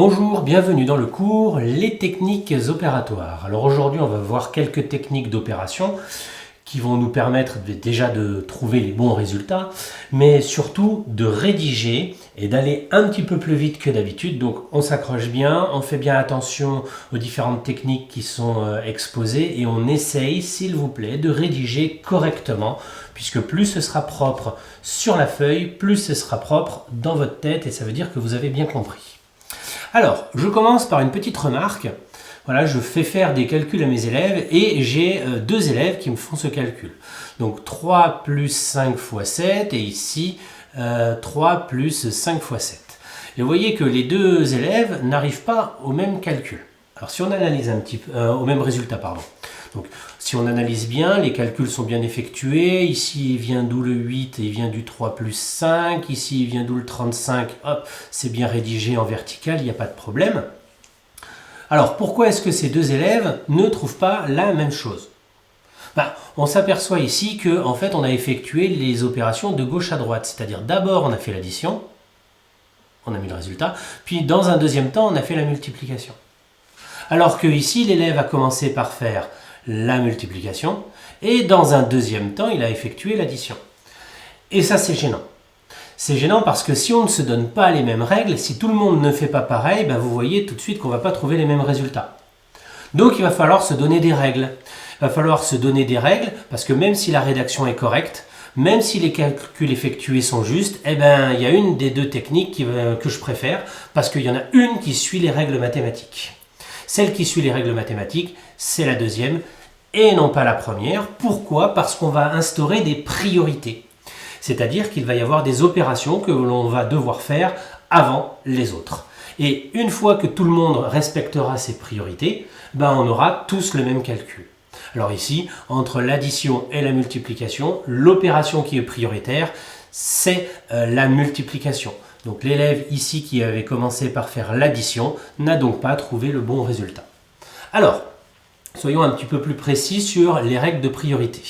Bonjour, bienvenue dans le cours Les techniques opératoires. Alors aujourd'hui, on va voir quelques techniques d'opération qui vont nous permettre déjà de trouver les bons résultats, mais surtout de rédiger et d'aller un petit peu plus vite que d'habitude. Donc on s'accroche bien, on fait bien attention aux différentes techniques qui sont exposées et on essaye, s'il vous plaît, de rédiger correctement, puisque plus ce sera propre sur la feuille, plus ce sera propre dans votre tête et ça veut dire que vous avez bien compris. Alors, je commence par une petite remarque. Voilà, je fais faire des calculs à mes élèves et j'ai deux élèves qui me font ce calcul. Donc 3 plus 5 fois 7 et ici 3 plus 5 fois 7. Et vous voyez que les deux élèves n'arrivent pas au même calcul. Alors si on analyse un petit peu, au même résultat, pardon. Donc si on analyse bien, les calculs sont bien effectués. Ici il vient d'où le 8 et il vient du 3 plus 5. Ici il vient d'où le 35. Hop, c'est bien rédigé en vertical, il n'y a pas de problème. Alors, pourquoi est-ce que ces deux élèves ne trouvent pas la même chose? On s'aperçoit ici que, en fait, on a effectué les opérations de gauche à droite. C'est-à-dire, d'abord, on a fait l'addition, on a mis le résultat, puis dans un deuxième temps, on a fait la multiplication. Alors que ici, l'élève a commencé par faire la multiplication, et dans un deuxième temps, il a effectué l'addition. Et ça, c'est gênant. C'est gênant parce que si on ne se donne pas les mêmes règles, si tout le monde ne fait pas pareil, vous voyez tout de suite qu'on ne va pas trouver les mêmes résultats. Donc il va falloir se donner des règles. Il va falloir se donner des règles parce que même si la rédaction est correcte, même si les calculs effectués sont justes, il y a une des deux techniques que je préfère parce qu'il y en a une qui suit les règles mathématiques. Celle qui suit les règles mathématiques, c'est la deuxième et non pas la première. Pourquoi? Parce qu'on va instaurer des priorités. C'est-à-dire qu'il va y avoir des opérations que l'on va devoir faire avant les autres. Et une fois que tout le monde respectera ces priorités, on aura tous le même calcul. Alors ici, entre l'addition et la multiplication, l'opération qui est prioritaire, c'est la multiplication. Donc l'élève ici qui avait commencé par faire l'addition n'a donc pas trouvé le bon résultat. Alors, soyons un petit peu plus précis sur les règles de priorité.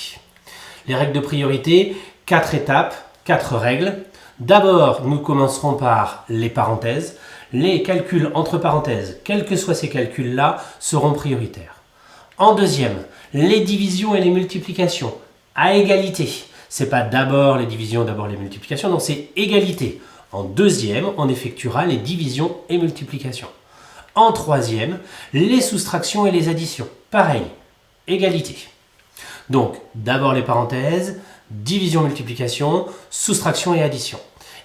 Les règles de priorité, 4 étapes, 4 règles. D'abord, nous commencerons par les parenthèses. Les calculs entre parenthèses, quels que soient ces calculs-là, seront prioritaires. En deuxième, les divisions et les multiplications à égalité. Ce n'est pas d'abord les divisions, d'abord les multiplications, non, c'est égalité. En deuxième, on effectuera les divisions et multiplications. En troisième, les soustractions et les additions. Pareil, égalité. Donc, d'abord les parenthèses, division, multiplication, soustraction et addition.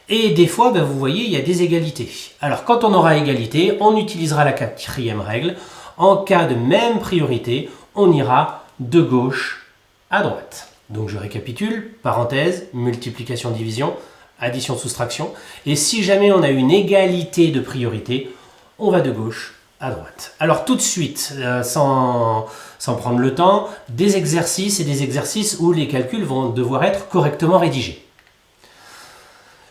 Et des fois, vous voyez, il y a des égalités. Alors, quand on aura égalité, on utilisera la quatrième règle. En cas de même priorité, on ira de gauche à droite. Donc, je récapitule. Parenthèse, multiplication, division, addition, soustraction. Et si jamais on a une égalité de priorité, on va de gauche à droite. Alors tout de suite, sans prendre le temps, des exercices et des exercices où les calculs vont devoir être correctement rédigés.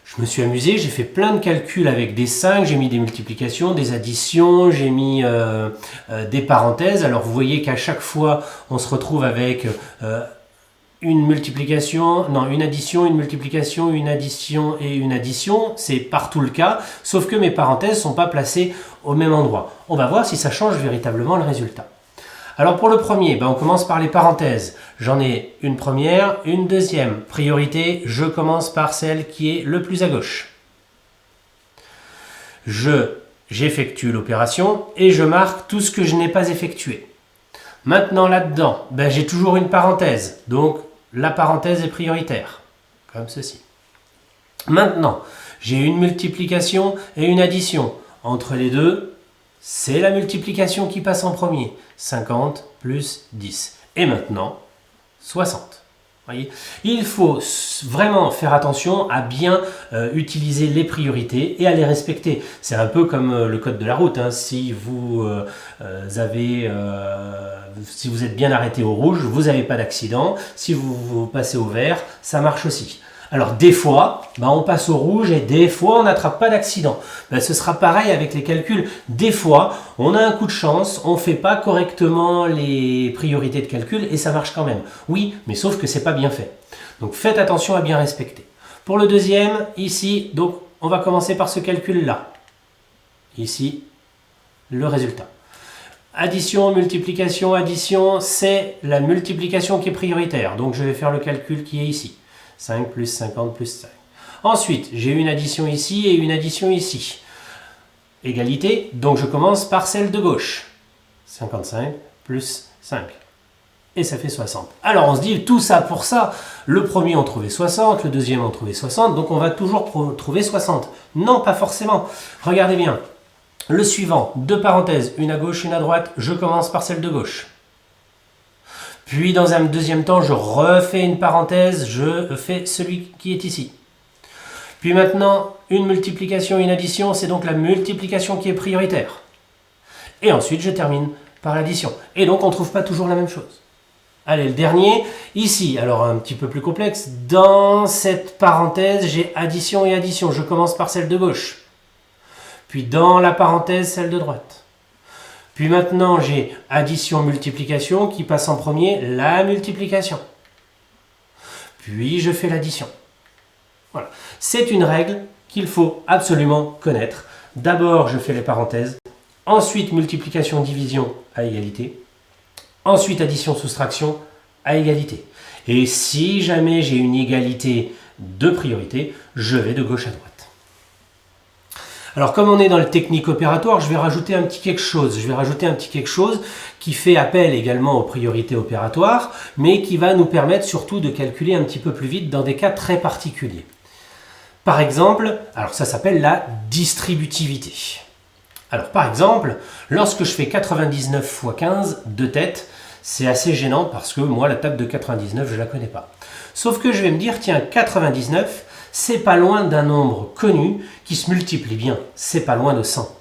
Je me suis amusé, j'ai fait plein de calculs avec des 5, j'ai mis des multiplications, des additions, j'ai mis des parenthèses. Alors vous voyez qu'à chaque fois, on se retrouve avec une multiplication, non, une addition, une multiplication, une addition et une addition. C'est partout le cas, sauf que mes parenthèses ne sont pas placées au même endroit. On va voir si ça change véritablement le résultat. Alors pour le premier, on commence par les parenthèses. J'en ai une première, une deuxième. Priorité, je commence par celle qui est le plus à gauche. J'effectue l'opération et je marque tout ce que je n'ai pas effectué. Maintenant là-dedans, j'ai toujours une parenthèse, donc la parenthèse est prioritaire, comme ceci. Maintenant, j'ai une multiplication et une addition. Entre les deux, c'est la multiplication qui passe en premier. 50 plus 10. Et maintenant, 60. Voyez, il faut vraiment faire attention à bien utiliser les priorités et à les respecter. C'est un peu comme le code de la route. Si vous êtes bien arrêté au rouge, vous n'avez pas d'accident. Si vous passez au vert, ça marche aussi. Alors des fois, on passe au rouge et des fois on n'attrape pas d'accident. Ce sera pareil avec les calculs. Des fois, on a un coup de chance, on ne fait pas correctement les priorités de calcul et ça marche quand même. Oui, mais sauf que ce n'est pas bien fait. Donc faites attention à bien respecter. Pour le deuxième, ici, donc on va commencer par ce calcul-là. Ici, le résultat. Addition, multiplication, addition, c'est la multiplication qui est prioritaire. Donc je vais faire le calcul qui est ici. 5 plus 50 plus 5. Ensuite, j'ai une addition ici et une addition ici. Égalité, donc je commence par celle de gauche. 55 plus 5. Et ça fait 60. Alors on se dit, tout ça pour ça, le premier on trouvait 60, le deuxième on trouvait 60, donc on va toujours trouver 60. Non, pas forcément. Regardez bien. Le suivant, deux parenthèses, une à gauche, une à droite, je commence par celle de gauche. Puis dans un deuxième temps, je refais une parenthèse, je fais celui qui est ici. Puis maintenant, une multiplication et une addition, c'est donc la multiplication qui est prioritaire. Et ensuite, je termine par l'addition. Et donc, on ne trouve pas toujours la même chose. Allez, le dernier, ici, alors un petit peu plus complexe, dans cette parenthèse, j'ai addition et addition. Je commence par celle de gauche. Puis dans la parenthèse, celle de droite. Puis maintenant, j'ai addition-multiplication qui passe en premier, la multiplication. Puis je fais l'addition. Voilà. C'est une règle qu'il faut absolument connaître. D'abord, je fais les parenthèses. Ensuite, multiplication-division à égalité. Ensuite, addition-soustraction à égalité. Et si jamais j'ai une égalité de priorité, je vais de gauche à droite. Alors, comme on est dans le technique opératoire, je vais rajouter un petit quelque chose. Je vais rajouter un petit quelque chose qui fait appel également aux priorités opératoires, mais qui va nous permettre surtout de calculer un petit peu plus vite dans des cas très particuliers. Par exemple, alors ça s'appelle la distributivité. Alors par exemple, lorsque je fais 99 fois 15 de tête, c'est assez gênant parce que moi la table de 99 je ne la connais pas. Sauf que je vais me dire, tiens, 99, c'est pas loin d'un nombre connu qui se multiplie bien, c'est pas loin de 100.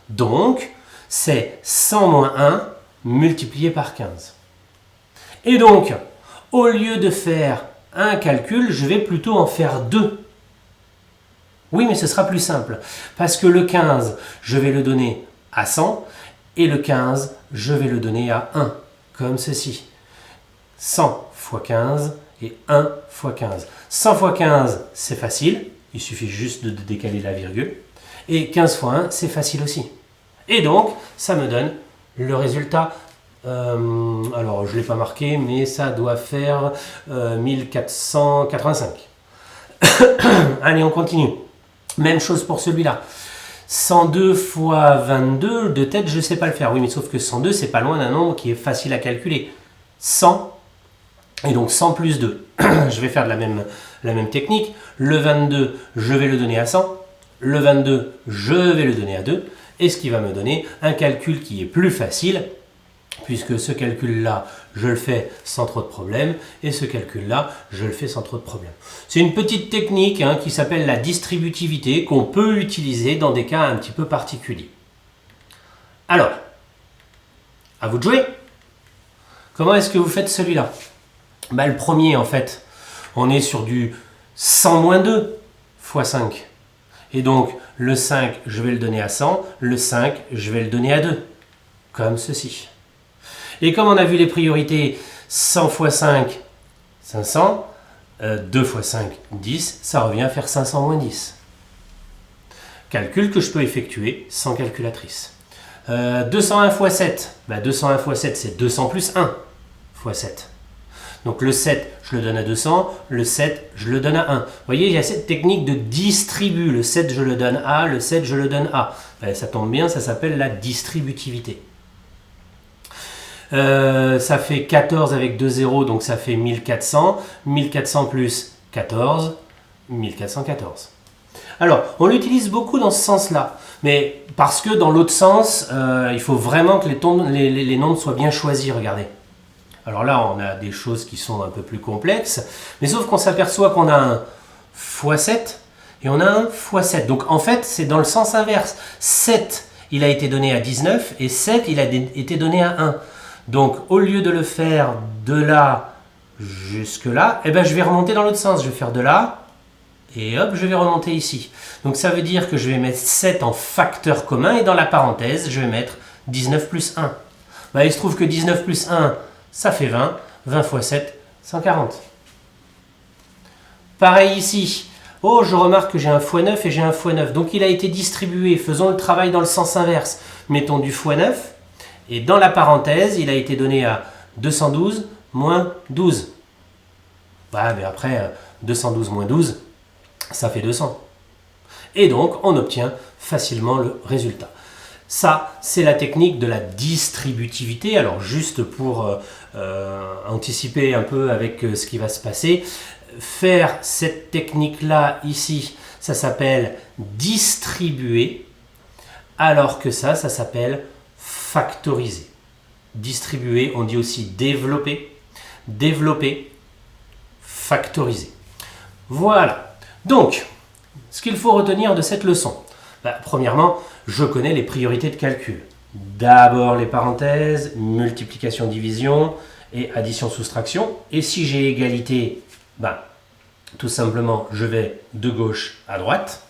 Donc, c'est 100 moins 1 multiplié par 15. Et donc, au lieu de faire un calcul, je vais plutôt en faire deux. Oui, mais ce sera plus simple, parce que le 15, je vais le donner à 100, et le 15, je vais le donner à 1, comme ceci. 100 fois 15 et 1 fois 15. 100 fois 15, c'est facile, il suffit juste de décaler la virgule, et 15 fois 1, c'est facile aussi. Et donc, ça me donne le résultat, alors je ne l'ai pas marqué, mais ça doit faire 1485. Allez, on continue. Même chose pour celui-là. 102 fois 22, de tête, je ne sais pas le faire. Oui, mais sauf que 102, c'est pas loin d'un nombre qui est facile à calculer. 100, et donc 100 plus 2. Je vais faire la même technique. Le 22, je vais le donner à 100. Le 22, je vais le donner à 2. Et ce qui va me donner un calcul qui est plus facile, puisque ce calcul-là, je le fais sans trop de problèmes, et ce calcul-là, je le fais sans trop de problèmes. C'est une petite technique qui s'appelle la distributivité, qu'on peut utiliser dans des cas un petit peu particuliers. Alors, à vous de jouer. Comment est-ce que vous faites celui-là? Le premier, en fait, on est sur du 100 moins 2 fois 5. Et donc, le 5, je vais le donner à 100, le 5, je vais le donner à 2, comme ceci. Et comme on a vu les priorités, 100 fois 5, 500, 2 fois 5, 10, ça revient à faire 500 moins 10. Calcul que je peux effectuer sans calculatrice. 201 fois 7, 201 fois 7, c'est 200 plus 1 fois 7. Donc le 7, je le donne à 200, le 7, je le donne à 1. Vous voyez, il y a cette technique de distribut. Le 7, je le donne à, le 7, je le donne à. Ça tombe bien, ça s'appelle la distributivité. Ça fait 14 avec 2 zéros, donc ça fait 1400. 1400 plus 14, 1414. Alors, on l'utilise beaucoup dans ce sens-là, mais parce que dans l'autre sens, il faut vraiment que les nombres soient bien choisis, regardez. Alors là, on a des choses qui sont un peu plus complexes, mais sauf qu'on s'aperçoit qu'on a un x7 et on a un x7. Donc en fait, c'est dans le sens inverse. 7, il a été donné à 19 et 7, il a été donné à 1. Donc, au lieu de le faire de là jusque là, je vais remonter dans l'autre sens. Je vais faire de là et hop, je vais remonter ici. Donc, ça veut dire que je vais mettre 7 en facteur commun et dans la parenthèse, je vais mettre 19 plus 1. Il se trouve que 19 plus 1, ça fait 20. 20 fois 7, 140. Pareil ici. Oh, je remarque que j'ai un x9 et j'ai un x9. Donc il a été distribué. Faisons le travail dans le sens inverse. Mettons du x9. Et dans la parenthèse, il a été donné à 212 moins 12. Bah, mais après, 212 moins 12, ça fait 200. Et donc, on obtient facilement le résultat. Ça, c'est la technique de la distributivité. Alors, juste pour anticiper un peu avec ce qui va se passer, faire cette technique-là ici, ça s'appelle distribuer, alors que ça s'appelle factoriser. Distribuer, on dit aussi développer, développer, factoriser. Voilà. Donc, ce qu'il faut retenir de cette leçon, premièrement, je connais les priorités de calcul. D'abord les parenthèses, multiplication, division et addition, soustraction. Et si j'ai égalité, tout simplement, je vais de gauche à droite.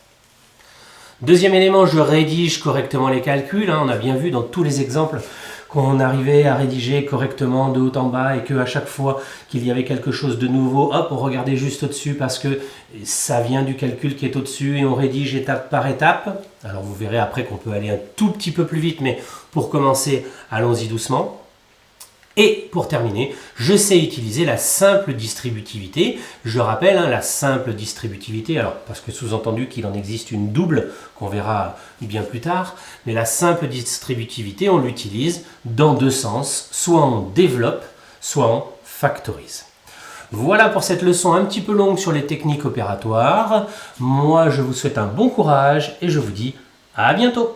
Deuxième élément, je rédige correctement les calculs. On a bien vu dans tous les exemples qu'on arrivait à rédiger correctement de haut en bas et qu'à chaque fois qu'il y avait quelque chose de nouveau, hop, on regardait juste au-dessus parce que ça vient du calcul qui est au-dessus et on rédige étape par étape. Alors vous verrez après qu'on peut aller un tout petit peu plus vite, mais pour commencer, allons-y doucement. Et pour terminer, je sais utiliser la simple distributivité. Je rappelle, la simple distributivité, alors parce que sous-entendu qu'il en existe une double, qu'on verra bien plus tard, mais la simple distributivité, on l'utilise dans deux sens, soit on développe, soit on factorise. Voilà pour cette leçon un petit peu longue sur les techniques opératoires. Moi, je vous souhaite un bon courage et je vous dis à bientôt.